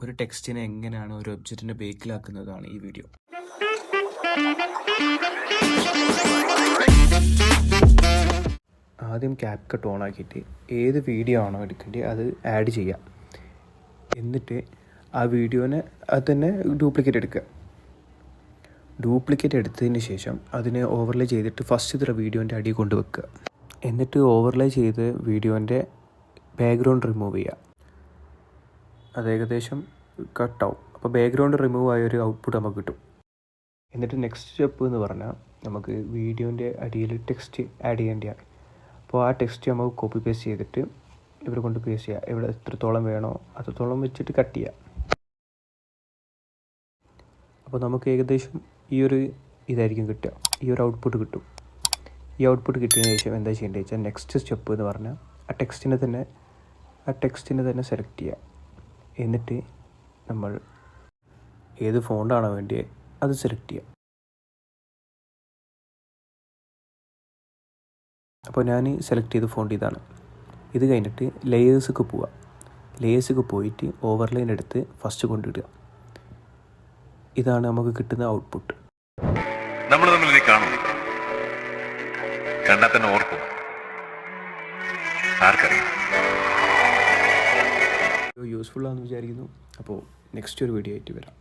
ഒരു ടെക്സ്റ്റിനെ എങ്ങനെയാണ് ഒരു ഒബ്ജക്റ്റിൻ്റെ ബേക്കിലാക്കുന്നതാണ് ഈ വീഡിയോ. ആദ്യം ക്യാപ്കട്ട് ഓൺ ആക്കിയിട്ട് ഏത് വീഡിയോ ആണോ എടുക്കേണ്ടത് അത് ആഡ് ചെയ്യാം. എന്നിട്ട് ആ വീഡിയോനെ അത് തന്നെ ഡ്യൂപ്ലിക്കേറ്റ് എടുക്കുക. ഡ്യൂപ്ലിക്കേറ്റ് എടുത്തതിന് ശേഷം അതിനെ ഓവർലേ ചെയ്തിട്ട് ഫസ്റ്റ് ഇത്ര വീഡിയോൻ്റെ അടി കൊണ്ട് വെക്കുക. എന്നിട്ട് ഓവർലേ ചെയ്ത് വീഡിയോൻ്റെ ബാക്ക്ഗ്രൗണ്ട് റിമൂവ് ചെയ്യുക. അത് ഏകദേശം കട്ടാവും. അപ്പോൾ ബാക്ക്ഗ്രൗണ്ട് റിമൂവ് ആയ ഒരു ഔട്ട്പുട്ട് നമുക്ക് കിട്ടും. എന്നിട്ട് നെക്സ്റ്റ് സ്റ്റെപ്പ് എന്ന് പറഞ്ഞാൽ നമുക്ക് വീഡിയോൻ്റെ അടിയിൽ ടെക്സ്റ്റ് ആഡ് ചെയ്യേണ്ടതാണ്. അപ്പോൾ ആ ടെക്സ്റ്റ് നമുക്ക് കോപ്പി പേസ്റ്റ് ചെയ്തിട്ട് ഇവരെ കൊണ്ട് പേസ്റ്റ് ചെയ്യുക. ഇവിടെ എത്രത്തോളം വേണോ അത്രത്തോളം വെച്ചിട്ട് കട്ട് ചെയ്യുക. അപ്പോൾ നമുക്ക് ഏകദേശം ഈ ഒരു ഇതായിരിക്കും കിട്ടുക, ഈ ഒരു ഔട്ട്പുട്ട് കിട്ടും. ഈ ഔട്ട്പുട്ട് കിട്ടിയതിന് ശേഷം എന്താ ചെയ്യേണ്ടത് വെച്ചാൽ നെക്സ്റ്റ് സ്റ്റെപ്പ് എന്ന് പറഞ്ഞാൽ ആ ടെക്സ്റ്റിനെ തന്നെ സെലക്ട് ചെയ്യുക. എന്നിട്ട് നമ്മൾ ഏത് ഫോണ്ടാണോ വേണ്ടിയത് അത് സെലക്ട് ചെയ്യുക. അപ്പോൾ ഞാൻ സെലക്ട് ചെയ്ത ഫോണ്ട് ഇതാണ്. ഇത് കഴിഞ്ഞിട്ട് ലെയേഴ്സൊക്കെ പോവുക. ലെയേഴ്സൊക്കെ പോയിട്ട് ഓവർലൈൻ എടുത്ത് ഫസ്റ്റ് കൊണ്ടിടുക. ഇതാണ് നമുക്ക് കിട്ടുന്ന ഔട്ട്പുട്ട്. നമ്മൾ തമ്മിൽ കാണും, കണ്ടാൽ തന്നെ ഓർക്കും, ആർക്കറിയാം. യൂസ്ഫുൾ ആണെന്ന് വിചാരിക്കുന്നു. അപ്പോൾ നെക്സ്റ്റ് ഒരു വീഡിയോ ആയിട്ട് വരാം.